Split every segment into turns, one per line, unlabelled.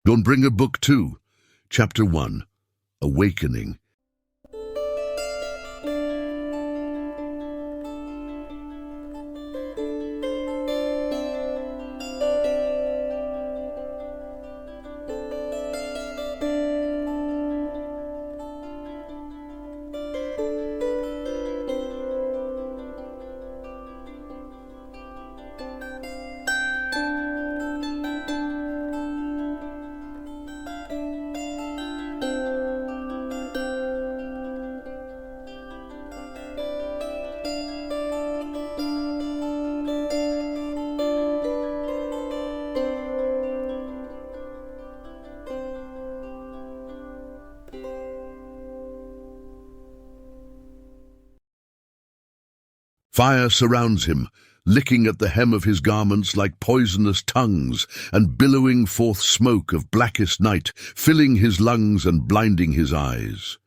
Dawnbringer Book 2, Chapter 1, Awakening. Fire surrounds him, licking at the hem of his garments like poisonous tongues, and billowing forth smoke of blackest night, filling his lungs and blinding his eyes.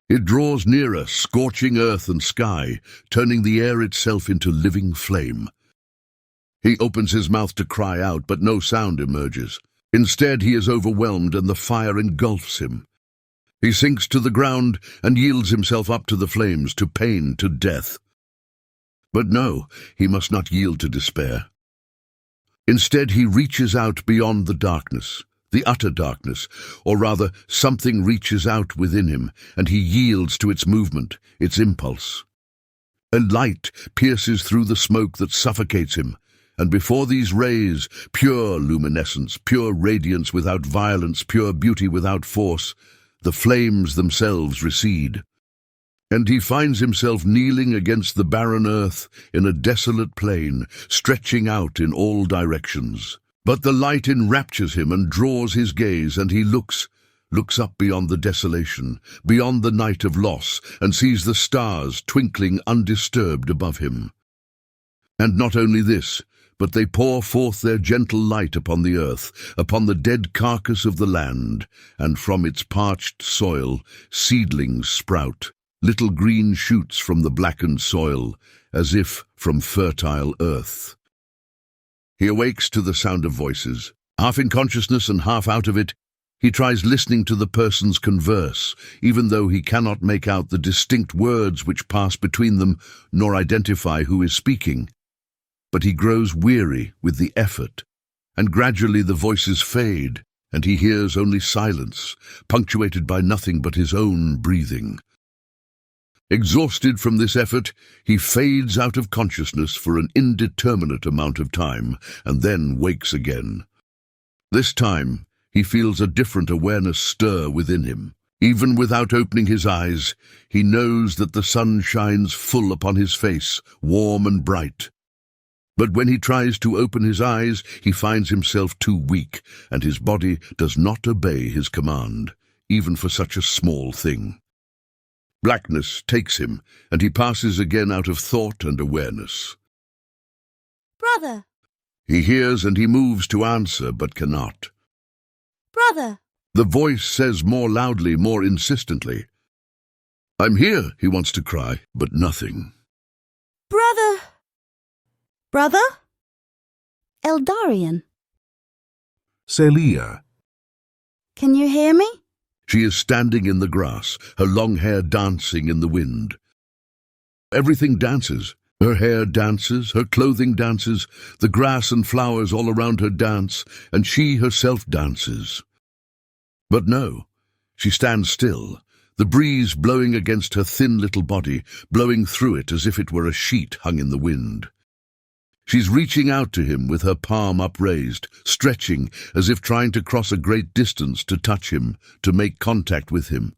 It draws nearer, scorching earth and sky, turning the air itself into living flame. He opens his mouth to cry out, but no sound emerges. Instead, he is overwhelmed, and the fire engulfs him. He sinks to the ground and yields himself up to the flames, to pain, to death. But no, he must not yield to despair. Instead, he reaches out beyond the darkness, the utter darkness, or rather, something reaches out within him, and he yields to its movement, its impulse. A light pierces through the smoke that suffocates him, and before these rays, pure luminescence, pure radiance without violence, pure beauty without force, the flames themselves recede. And he finds himself kneeling against the barren earth in a desolate plain, stretching out in all directions. But the light enraptures him and draws his gaze, and he looks up beyond the desolation, beyond the night of loss, and sees the stars twinkling undisturbed above him. And not only this, but they pour forth their gentle light upon the earth, upon the dead carcass of the land, and from its parched soil seedlings sprout, little green shoots from the blackened soil, as if from fertile earth. He awakes to the sound of voices. Half in consciousness and half out of it, he tries listening to the persons converse, even though he cannot make out the distinct words which pass between them, nor identify who is speaking. But he grows weary with the effort, and gradually the voices fade, and he hears only silence, punctuated by nothing but his own breathing. Exhausted from this effort, he fades out of consciousness for an indeterminate amount of time, and then wakes again. This time, he feels a different awareness stir within him. Even without opening his eyes, he knows that the sun shines full upon his face, warm and bright. But when he tries to open his eyes, he finds himself too weak, and his body does not obey his command, even for such a small thing. Blackness takes him, and he passes again out of thought and awareness.
Brother!
He hears and he moves to answer, but cannot.
Brother!
The voice says more loudly, more insistently. "I'm here," he wants to cry, but nothing.
Brother! Brother? Eldarian.
Celia.
Can you hear me?
She is standing in the grass, her long hair dancing in the wind. Everything dances. Her hair dances, her clothing dances, the grass and flowers all around her dance, and she herself dances. But no, she stands still, the breeze blowing against her thin little body, blowing through it as if it were a sheet hung in the wind. She's reaching out to him with her palm upraised, stretching as if trying to cross a great distance to touch him, to make contact with him.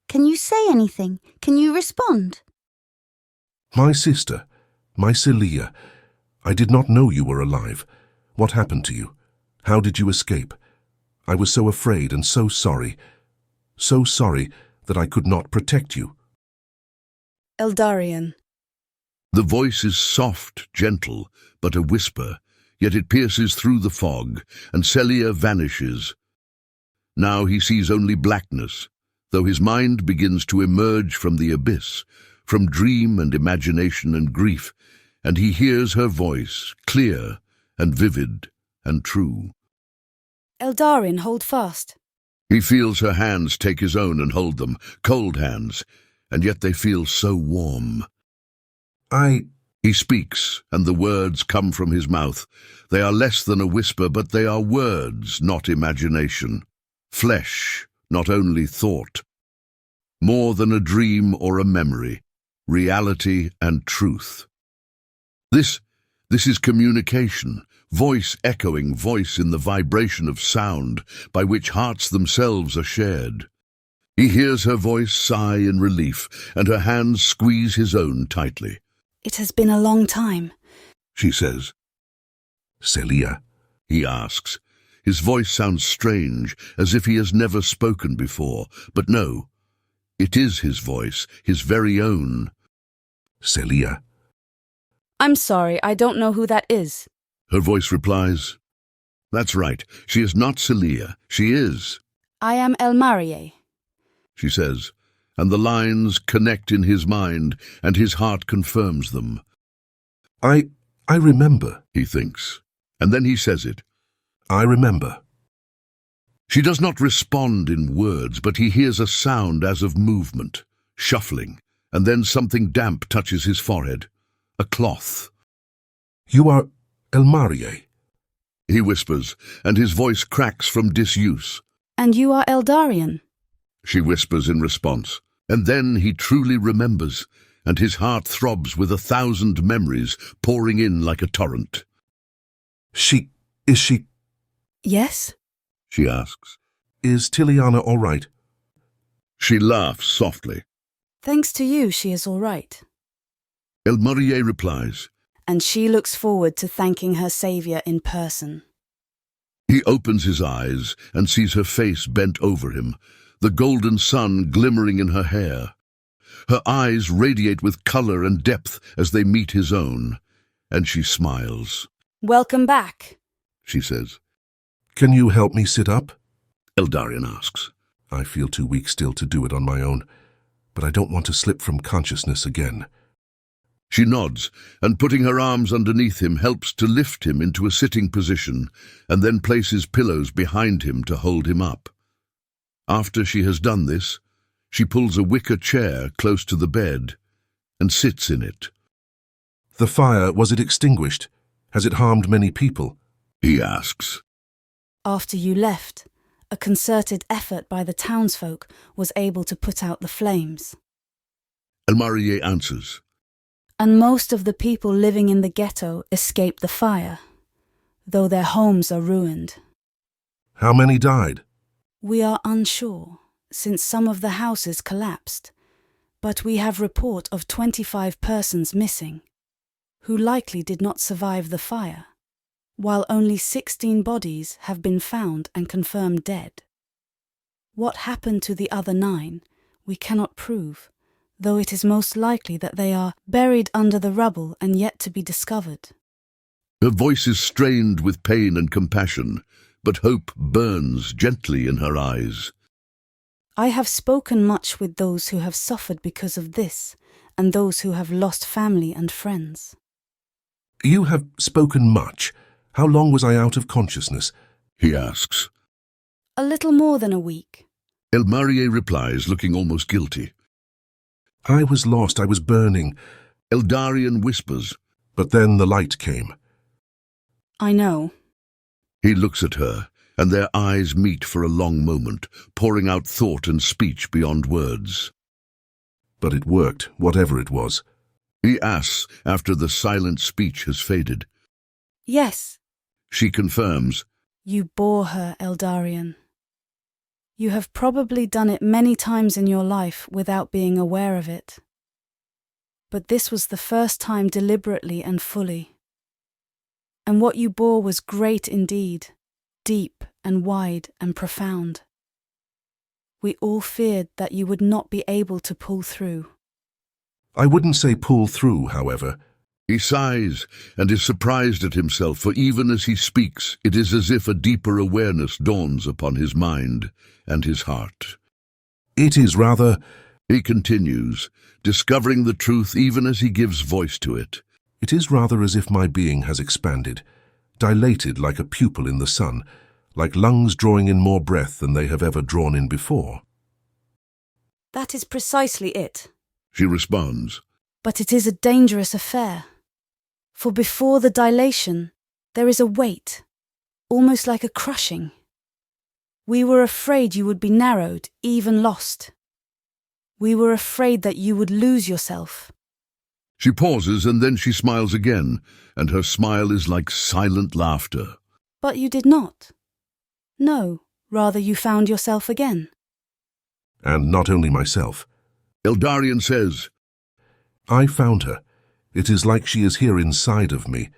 Can you say anything? Can you respond?
My sister, my Celia, I did not know you were alive. What happened to you? How did you escape? I was so afraid and so sorry that I could not protect you.
Eldarian.
The voice is soft, gentle, but a whisper, yet it pierces through the fog, and Celia vanishes. Now he sees only blackness, though his mind begins to emerge from the abyss, from dream and imagination and grief, and he hears her voice, clear and vivid and true.
Eldarin, hold fast.
He feels her hands take his own and hold them, cold hands, and yet they feel so warm. He speaks, and the words come from his mouth. They are less than a whisper, but they are words, not imagination. Flesh, not only thought. More than a dream or a memory. Reality and truth. This is communication, voice echoing voice in the vibration of sound by which hearts themselves are shared. He hears her voice sigh in relief, and her hands squeeze his own tightly.
It has been a long time,
She says.
Celia,
He asks. His voice sounds strange, as if he has never spoken before, but no, it is his voice, his very own.
Celia,
I'm sorry, I don't know who that is.
Her voice replies, That's right, she is not Celia, she is,
I am Elmarie.
she says, and the lines connect in his mind, and his heart confirms them.
I remember.
He thinks, and then he says it.
I remember.
She does not respond in words, but he hears a sound as of movement, shuffling, and then something damp touches his forehead. A cloth.
You are Elmarie.
He whispers, and his voice cracks from disuse.
And you are Eldarian.
She whispers in response, and then he truly remembers, and his heart throbs with 1,000 memories pouring in like a torrent.
Is she?
Yes?
She asks.
Is Tiliana all right?
She laughs softly.
Thanks to you, she is all right.
Elmarie replies.
And she looks forward to thanking her saviour in person.
He opens his eyes and sees her face bent over him, the golden sun glimmering in her hair. Her eyes radiate with colour and depth as they meet his own, and she smiles.
Welcome back,
She says.
Can you help me sit up?
Eldarian asks.
I feel too weak still to do it on my own, but I don't want to slip from consciousness again.
She nods, and putting her arms underneath him helps to lift him into a sitting position, and then places pillows behind him to hold him up. After she has done this, she pulls a wicker chair close to the bed and sits in it.
The fire, was it extinguished? Has it harmed many people?
He asks.
After you left, a concerted effort by the townsfolk was able to put out the flames.
Elmarie answers.
And most of the people living in the ghetto escaped the fire, though their homes are ruined.
How many died?
We are unsure, since some of the houses collapsed, but we have report of 25 persons missing, who likely did not survive the fire, while only 16 bodies have been found and confirmed dead. What happened to the other 9, we cannot prove, though it is most likely that they are buried under the rubble and yet to be discovered.
Her voice is strained with pain and compassion, but hope burns gently in her eyes.
I have spoken much with those who have suffered because of this, and those who have lost family and friends.
You have spoken much. How long was I out of consciousness?
He asks.
A little more than a week.
Elmarie replies, looking almost guilty.
I was lost, I was burning.
Eldarian whispers.
But then the light came.
I know.
He looks at her, and their eyes meet for a long moment, pouring out thought and speech beyond words.
But it worked, whatever it was.
He asks after the silent speech has faded.
Yes.
She confirms.
You bore her, Eldarian. You have probably done it many times in your life without being aware of it. But this was the first time deliberately and fully. And what you bore was great indeed, deep and wide and profound. We all feared that you would not be able to pull through.
I wouldn't say pull through, however.
He sighs and is surprised at himself, for even as he speaks, it is as if a deeper awareness dawns upon his mind and his heart.
It is rather...
He continues, discovering the truth even as he gives voice to it.
It is rather as if my being has expanded, dilated like a pupil in the sun. like lungs drawing in more breath than they have ever drawn in before.
That is precisely it.
She responds.
But it is a dangerous affair. For before the dilation, there is a weight, almost like a crushing. We were afraid you would be narrowed, even lost. We were afraid that you would lose yourself.
She pauses and then she smiles again, and her smile is like silent laughter.
But you did not. No, rather you found yourself again.
And not only myself.
Eldarion says,
I found her. It is like she is here inside of me.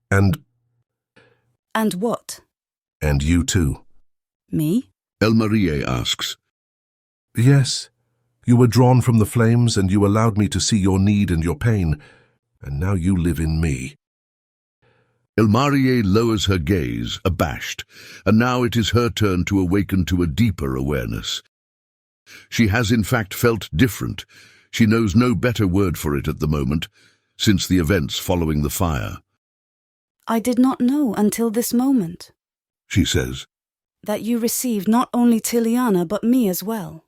And
what?
And you too.
Me?
Elmarie asks.
Yes. You were drawn from the flames and you allowed me to see your need and your pain. And now you live in me.
Elmarie lowers her gaze, abashed, and now it is her turn to awaken to a deeper awareness. She has in fact felt different. She knows no better word for it at the moment, since the events following the fire.
I did not know until this moment,
she says,
that you received not only Tiliana but me as well.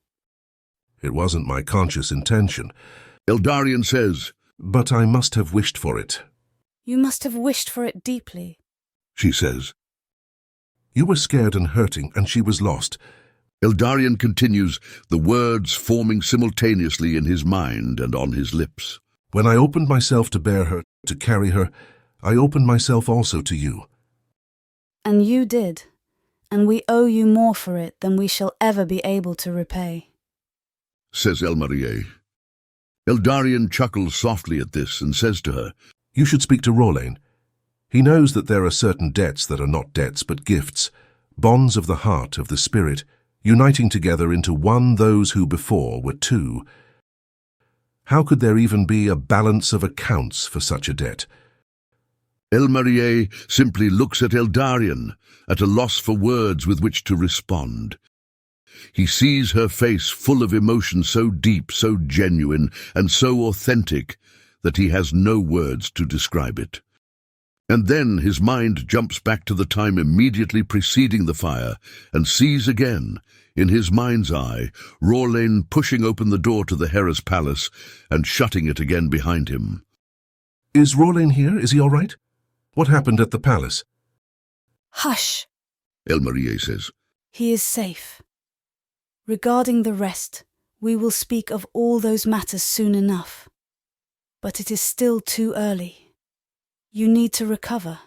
It wasn't my conscious intention.
Eldarion says,
but I must have wished for it.
You must have wished for it deeply,
she says.
You were scared and hurting, and she was lost.
Eldarion continues, the words forming simultaneously in his mind and on his lips.
When I opened myself to bear her, to carry her, I opened myself also to you.
And you did, and we owe you more for it than we shall ever be able to repay,
says Elmarie. Eldarion chuckles softly at this and says to her,
You should speak to Rolain. He knows that there are certain debts that are not debts but gifts, bonds of the heart, of the spirit, uniting together into one those who before were two. How could there even be a balance of accounts for such a debt?
Elmarie simply looks at Eldarion, at a loss for words with which to respond. He sees her face full of emotion so deep, so genuine, and so authentic that he has no words to describe it. And then his mind jumps back to the time immediately preceding the fire and sees again, in his mind's eye, Rolain pushing open the door to the Hera's palace and shutting it again behind him.
Is Rolain here? Is he all right? What happened at the palace?
Hush,
Elmarie says.
He is safe. Regarding the rest, we will speak of all those matters soon enough. But it is still too early. You need to recover.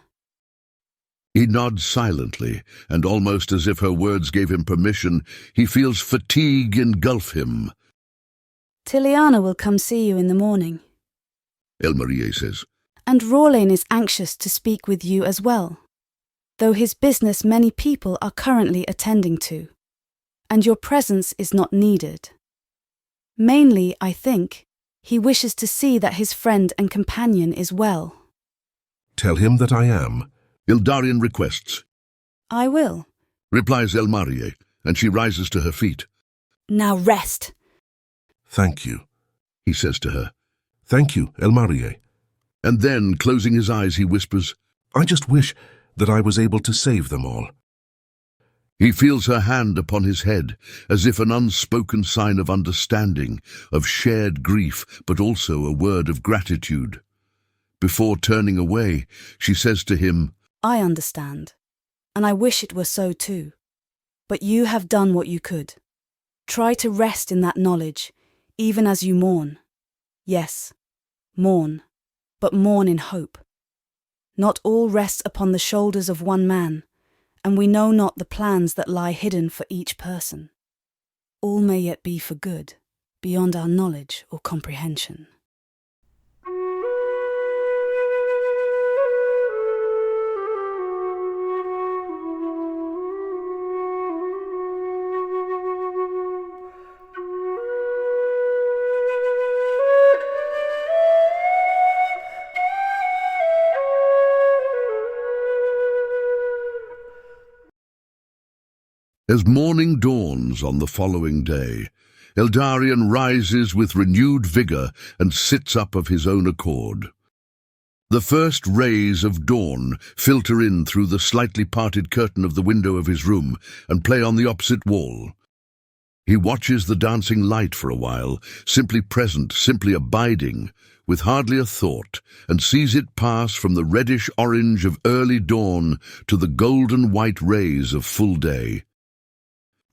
He nods silently, and almost as if her words gave him permission, he feels fatigue engulf him.
Tiliana will come see you in the morning,
Elmarie says.
And Rolain is anxious to speak with you as well, though his business many people are currently attending to, and your presence is not needed. Mainly, I think, he wishes to see that his friend and companion is well.
Tell him that I am.
Eldarion requests.
I will,
replies Elmarie, and she rises to her feet.
Now rest.
Thank you,
he says to her.
Thank you, Elmarie.
And then, closing his eyes, he whispers,
I just wish that I was able to save them all.
He feels her hand upon his head, as if an unspoken sign of understanding, of shared grief, but also a word of gratitude. Before turning away, she says to him,
I understand, and I wish it were so too. But you have done what you could. Try to rest in that knowledge, even as you mourn. Yes, mourn, but mourn in hope. Not all rests upon the shoulders of one man, and we know not the plans that lie hidden for each person. All may yet be for good, beyond our knowledge or comprehension.
As morning dawns on the following day, Eldarion rises with renewed vigor and sits up of his own accord. The first rays of dawn filter in through the slightly parted curtain of the window of his room and play on the opposite wall. He watches the dancing light for a while, simply present, simply abiding, with hardly a thought, and sees it pass from the reddish-orange of early dawn to the golden-white rays of full day.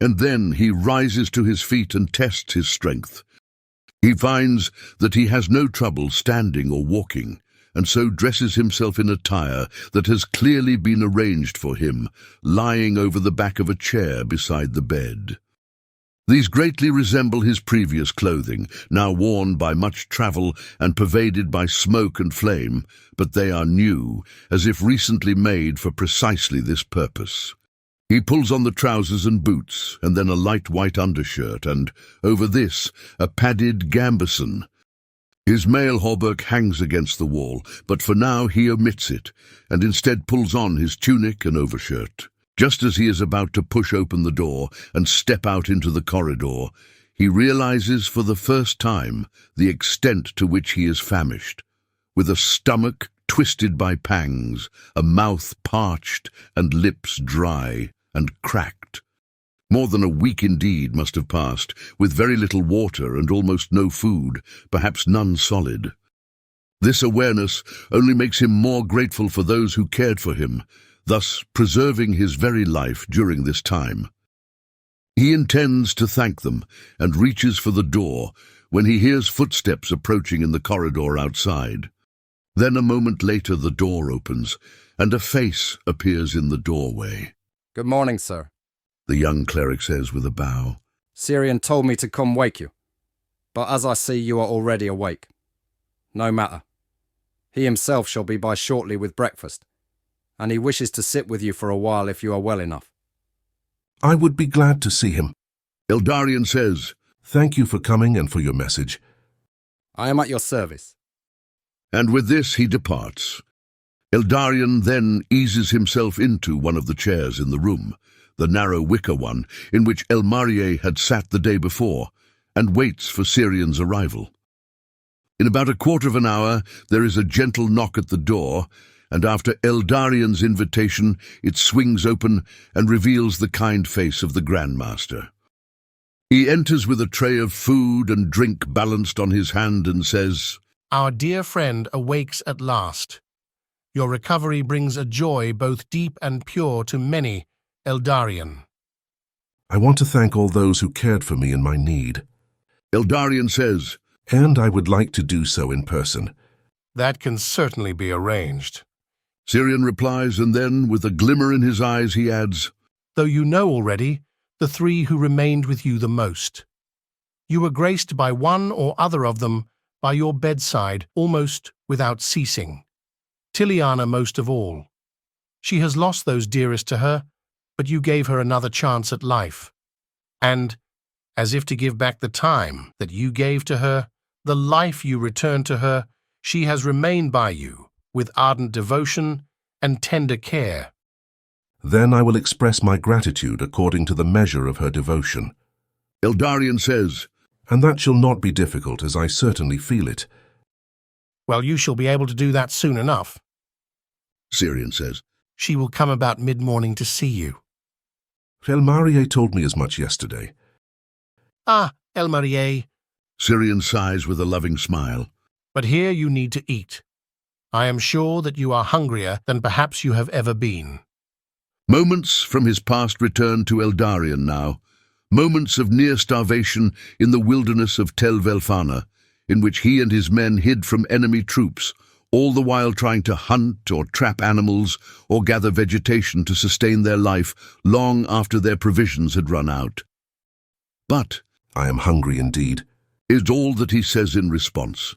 And then he rises to his feet and tests his strength. He finds that he has no trouble standing or walking, and so dresses himself in attire that has clearly been arranged for him, lying over the back of a chair beside the bed. These greatly resemble his previous clothing, now worn by much travel and pervaded by smoke and flame, but they are new, as if recently made for precisely this purpose. He pulls on the trousers and boots, and then a light white undershirt, and, over this, a padded gambeson. His mail hauberk hangs against the wall, but for now he omits it, and instead pulls on his tunic and overshirt. Just as he is about to push open the door and step out into the corridor, he realizes for the first time the extent to which he is famished. With a stomach twisted by pangs, a mouth parched and lips dry and cracked. More than a week indeed must have passed, with very little water and almost no food, perhaps none solid. This awareness only makes him more grateful for those who cared for him, thus preserving his very life during this time. He intends to thank them and reaches for the door when he hears footsteps approaching in the corridor outside. Then a moment later the door opens and a face appears in the doorway.
"Good morning, sir,"
the young cleric says with a bow.
"Syrian told me to come wake you, but as I see you are already awake. No matter. He himself shall be by shortly with breakfast, and he wishes to sit with you for a while if you are well enough."
I would be glad to see him.
Eldarion says,
Thank you for coming and for your message.
"I am at your service."
and with this he departs. Eldarion then eases himself into one of the chairs in the room, the narrow wicker one in which Elmarie had sat the day before, and waits for Syrian's arrival. In about a quarter of an hour there is a gentle knock at the door, and after Eldarion's invitation it swings open and reveals the kind face of the Grandmaster. He enters with a tray of food and drink balanced on his hand and says,
"Our dear friend awakes at last. Your recovery brings a joy both deep and pure to many, Eldarion."
I want to thank all those who cared for me in my need.
Eldarion says,
And I would like to do so in person.
"That can certainly be arranged.
Syrian replies, and then, with a glimmer in his eyes, he adds,
Though you know already the three who remained with you the most. You were graced by one or other of them by your bedside almost without ceasing. Tiliana most of all. She has lost those dearest to her, but you gave her another chance at life. And, as if to give back the time that you gave to her, the life you returned to her, she has remained by you with ardent devotion and tender care.
Then I will express my gratitude according to the measure of her devotion.
Eldarion says,
And that shall not be difficult, as I certainly feel it.
Well, you shall be able to do that soon enough.
Syrian says,
She will come about mid-morning to see you.
Elmarie told me as much yesterday.
Ah, Elmarie,
Syrian sighs with a loving smile.
but here you need to eat. I am sure that you are hungrier than perhaps you have ever been.
Moments from his past return to Eldarion now, moments of near starvation in the wilderness of Tel Velfana, in which he and his men hid from enemy troops, all the while trying to hunt or trap animals or gather vegetation to sustain their life long after their provisions had run out. But,
I am hungry indeed.
is all that he says in response.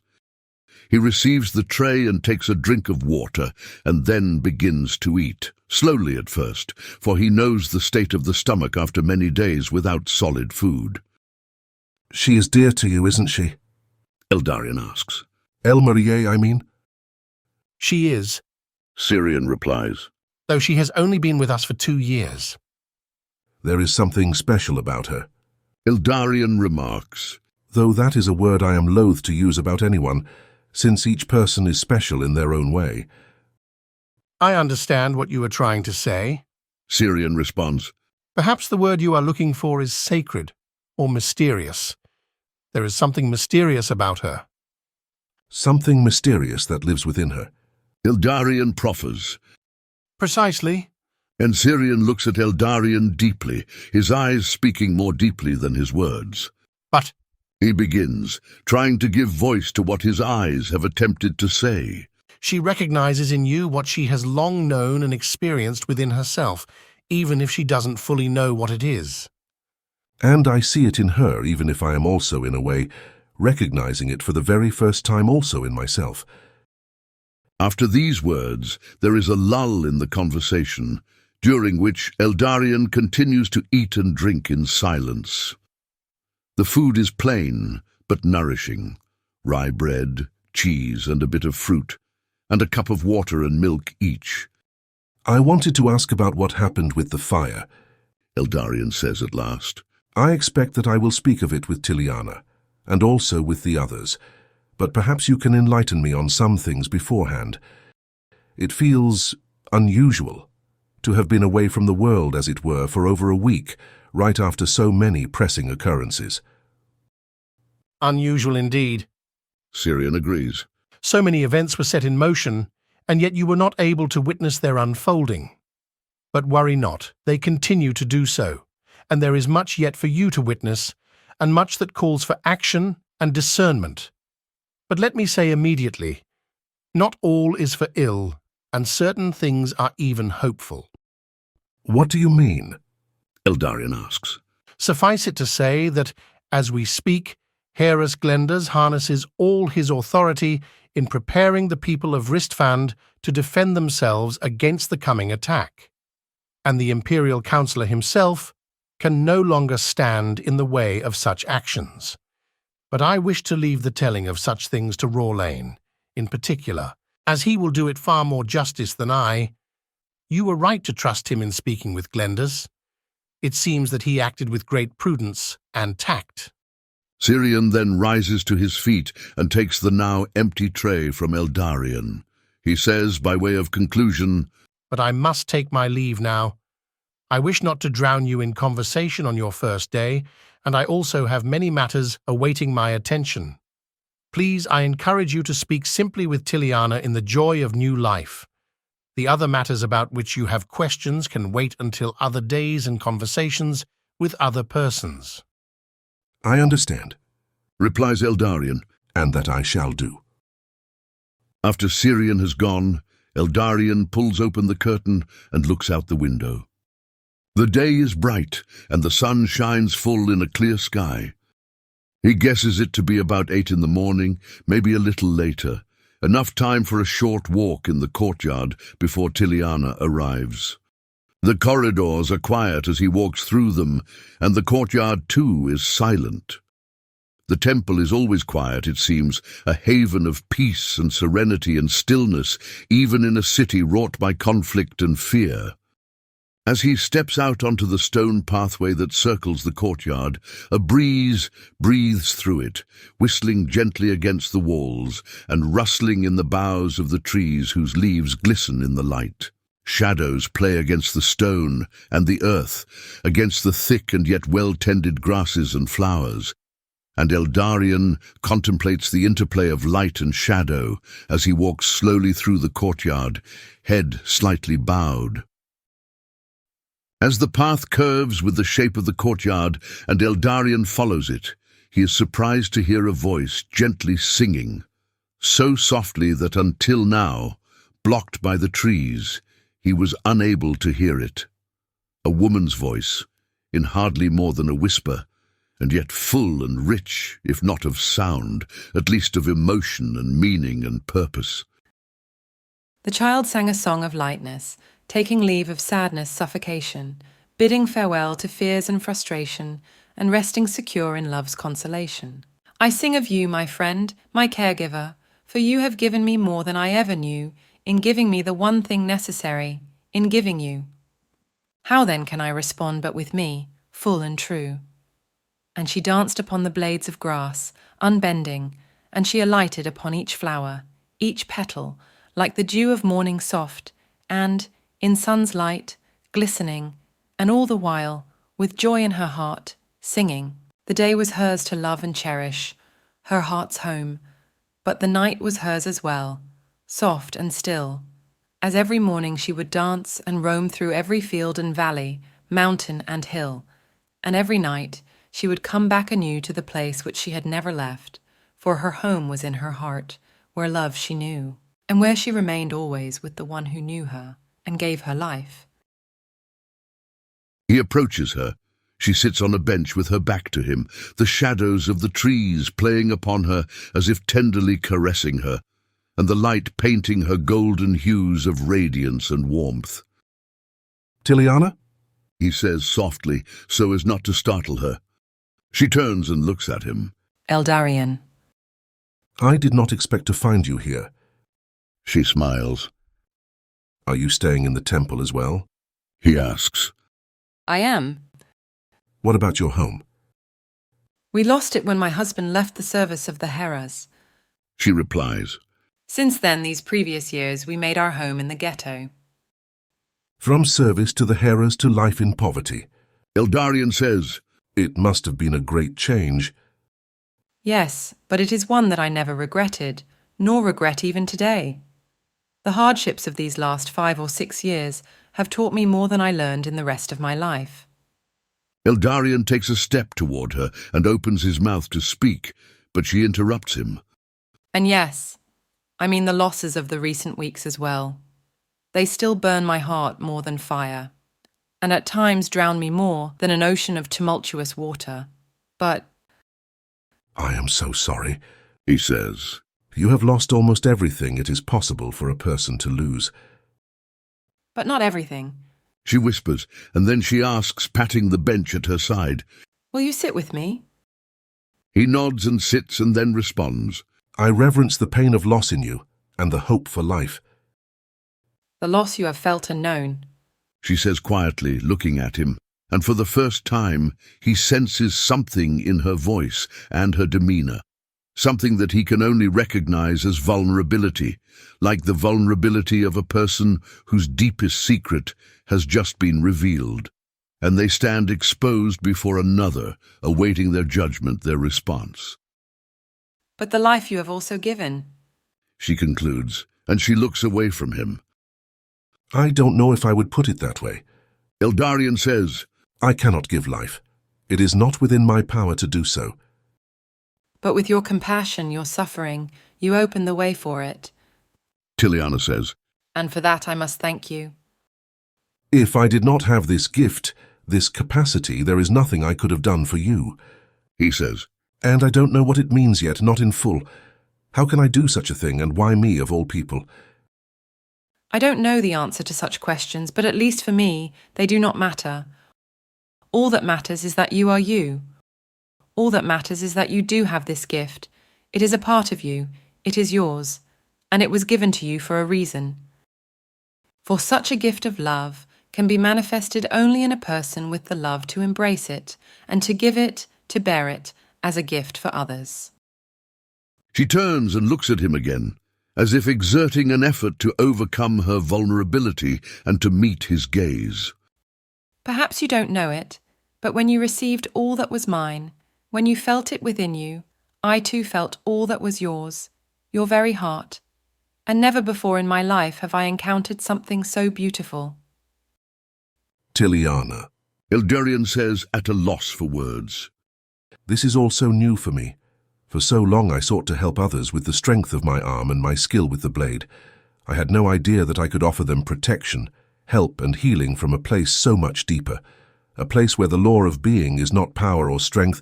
He receives the tray and takes a drink of water, and then begins to eat, slowly at first, for he knows the state of the stomach after many days without solid food.
She is dear to you, isn't she?
Eldarion asks.
Elmarie, I mean?
She is,
Syrian replies.
though she has only been with us for 2 years.
There is something special about her.
Eldarion remarks.
Though that is a word I am loath to use about anyone, since each person is special in their own way.
I understand what you are trying to say.
Syrian responds.
Perhaps the word you are looking for is sacred or mysterious. There is something mysterious about her.
Something mysterious that lives within her.
Eldarion proffers.
Precisely.
And Syrian looks at Eldarion deeply, his eyes speaking more deeply than his words.
But
He begins, trying to give voice to what his eyes have attempted to say.
she recognizes in you what she has long known and experienced within herself, even if she doesn't fully know what it is.
And I see it in her, even if I am also, in a way, recognizing it for the very first time also in myself.
After these words, there is a lull in the conversation, during which Eldarion continues to eat and drink in silence. The food is plain, but nourishing. Rye bread, cheese, and a bit of fruit, and a cup of water and milk each.
I wanted to ask about what happened with the fire.
Eldarion says at last.
I expect that I will speak of it with Tiliana, and also with the others, but perhaps you can enlighten me on some things beforehand. It feels unusual to have been away from the world, as it were, for over a week, right after so many pressing occurrences.
Unusual indeed.
Syrian agrees.
So many events were set in motion, and yet you were not able to witness their unfolding. But worry not, they continue to do so, and there is much yet for you to witness, and much that calls for action and discernment. But let me say immediately, not all is for ill, and certain things are even hopeful.
What do you mean?
Eldarion asks.
Suffice it to say that, as we speak, Heras Glenders harnesses all his authority in preparing the people of Ristfand to defend themselves against the coming attack, and the Imperial Councillor himself can no longer stand in the way of such actions. But I wish to leave the telling of such things to Rawlane, in particular, as he will do it far more justice than I. You were right to trust him in speaking with Glenders. It seems that he acted with great prudence and tact.
Syrian then rises to his feet and takes the now empty tray from Eldarion. He says, by way of conclusion,
But I must take my leave now. I wish not to drown you in conversation on your first day, and I also have many matters awaiting my attention. Please, I encourage you to speak simply with Tiliana in the joy of new life. The other matters about which you have questions can wait until other days and conversations with other persons.
I understand,
replies Eldarion.
and that I shall do.
After Syrian has gone, Eldarion pulls open the curtain and looks out the window. The day is bright, and the sun shines full in a clear sky. He guesses it to be about 8 in the morning, maybe a little later, enough time for a short walk in the courtyard before Tiliana arrives. The corridors are quiet as he walks through them, and the courtyard too is silent. The temple is always quiet, it seems, a haven of peace and serenity and stillness, even in a city wrought by conflict and fear. As he steps out onto the stone pathway that circles the courtyard, a breeze breathes through it, whistling gently against the walls and rustling in the boughs of the trees whose leaves glisten in the light. Shadows play against the stone and the earth, against the thick and yet well-tended grasses and flowers. And Eldarion contemplates the interplay of light and shadow as he walks slowly through the courtyard, head slightly bowed. As the path curves with the shape of the courtyard and Eldarion follows it, he is surprised to hear a voice gently singing, so softly that until now, blocked by the trees, he was unable to hear it. A woman's voice, in hardly more than a whisper, and yet full and rich, if not of sound, at least of emotion and meaning and purpose.
The child sang a song of lightness, taking leave of sadness, suffocation, bidding farewell to fears and frustration, and resting secure in love's consolation. I sing of you, my friend, my caregiver, for you have given me more than I ever knew, in giving me the one thing necessary, in giving you. How then can I respond but with me, full and true? And she danced upon the blades of grass, unbending, and she alighted upon each flower, each petal, like the dew of morning soft, and, in sun's light, glistening, and all the while, with joy in her heart, singing. The day was hers to love and cherish, her heart's home, but the night was hers as well, soft and still, as every morning she would dance and roam through every field and valley, mountain and hill, and every night she would come back anew to the place which she had never left, for her home was in her heart, where love she knew, and where she remained always with the one who knew her and gave her life.
He approaches her. She sits on a bench with her back to him, the shadows of the trees playing upon her as if tenderly caressing her, and the light painting her golden hues of radiance and warmth.
Tiliana?
He says softly, so as not to startle her. She turns and looks at him.
Eldarion.
I did not expect to find you here.
She smiles.
Are you staying in the temple as well?
He asks.
I am.
What about your home?
We lost it when my husband left the service of the Heras.
She replies.
Since then, these previous years, we made our home in the ghetto.
From service to the Heras to life in poverty.
Eldarion says.
It must have been a great change.
Yes, but it is one that I never regretted, nor regret even today. The hardships of these last 5 or 6 years have taught me more than I learned in the rest of my life.
Eldarion takes a step toward her and opens his mouth to speak, but she interrupts him.
And yes, I mean the losses of the recent weeks as well. They still burn my heart more than fire, and at times drown me more than an ocean of tumultuous water. But
I am so sorry,
he says.
You have lost almost everything it is possible for a person to lose.
But not everything.
She whispers, and then she asks, patting the bench at her side.
Will you sit with me?
He nods and sits and then responds.
I reverence the pain of loss in you and the hope for life.
The loss you have felt and known.
She says quietly, looking at him, and for the first time he senses something in her voice and her demeanor, something that he can only recognize as vulnerability, like the vulnerability of a person whose deepest secret has just been revealed, and they stand exposed before another, awaiting their judgment, their response.
But the life you have also given.
She concludes, and she looks away from him.
I don't know if I would put it that way.
Eldarion says,
I cannot give life. It is not within my power to do so.
But with your compassion, your suffering, you open the way for it.
Tiliana says,
And for that I must thank you.
If I did not have this gift, this capacity, there is nothing I could have done for you.
He says,
And I don't know what it means yet, not in full. How can I do such a thing, and why me of all people?
I don't know the answer to such questions, but at least for me, they do not matter. All that matters is that you are you. All that matters is that you do have this gift. It is a part of you, it is yours, and it was given to you for a reason. For such a gift of love can be manifested only in a person with the love to embrace it, and to give it, to bear it, as a gift for others.
She turns and looks at him again, as if exerting an effort to overcome her vulnerability and to meet his gaze.
Perhaps you don't know it, but when you received all that was mine, when you felt it within you, I too felt all that was yours, your very heart, and never before in my life have I encountered something so beautiful.
Tiliana.
Eldarion says, at a loss for words.
This is all so new for me. For so long I sought to help others with the strength of my arm and my skill with the blade. I had no idea that I could offer them protection, help and healing from a place so much deeper, a place where the law of being is not power or strength,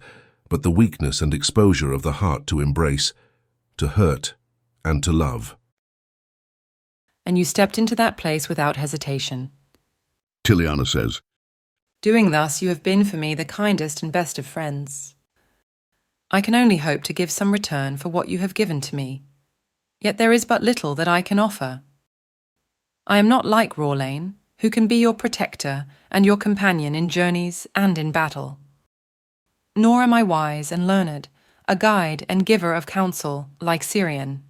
but the weakness and exposure of the heart to embrace, to hurt, and to love.
And you stepped into that place without hesitation.
Tiliana says,
Doing thus, you have been for me the kindest and best of friends. I can only hope to give some return for what you have given to me. Yet there is but little that I can offer. I am not like Rawlane, who can be your protector and your companion in journeys and in battle. Nor am I wise and learned, a guide and giver of counsel, like Syrian.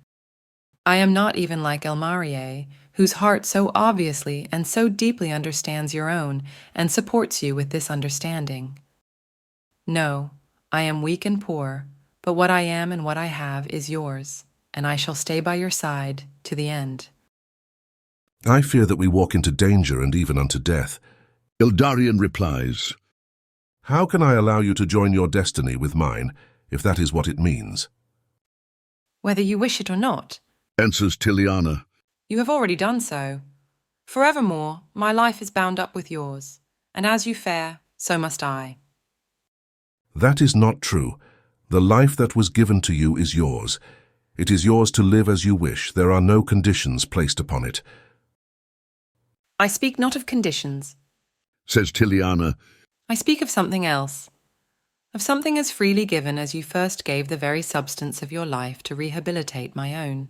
I am not even like Elmarie, whose heart so obviously and so deeply understands your own and supports you with this understanding. No, I am weak and poor, but what I am and what I have is yours, and I shall stay by your side to the end.
I fear that we walk into danger and even unto death.
Eldarion replies,
How can I allow you to join your destiny with mine, if that is what it means?
Whether you wish it or not,
answers Tiliana.
you have already done so. Forevermore, my life is bound up with yours, and as you fare, so must I.
That is not true. The life that was given to you is yours. It is yours to live as you wish. There are no conditions placed upon it.
I speak not of conditions.
Says Tiliana.
I speak of something else. Of something as freely given as you first gave the very substance of your life to rehabilitate my own.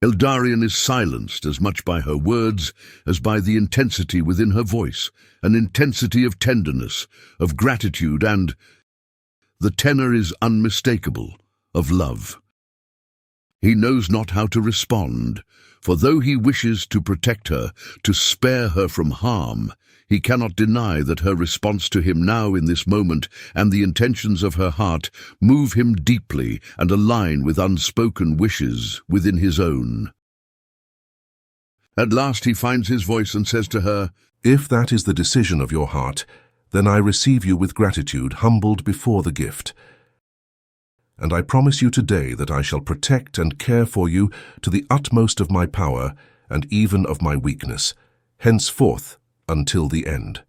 Eldarion is silenced as much by her words as by the intensity within her voice, an intensity of tenderness, of gratitude, and, the tenor is unmistakable, of love. He knows not how to respond, for though he wishes to protect her, to spare her from harm, he cannot deny that her response to him now in this moment and the intentions of her heart move him deeply and align with unspoken wishes within his own. At last he finds his voice and says to her,
If that is the decision of your heart, then I receive you with gratitude, humbled before the gift. And I promise you today that I shall protect and care for you to the utmost of my power and even of my weakness, henceforth until the end.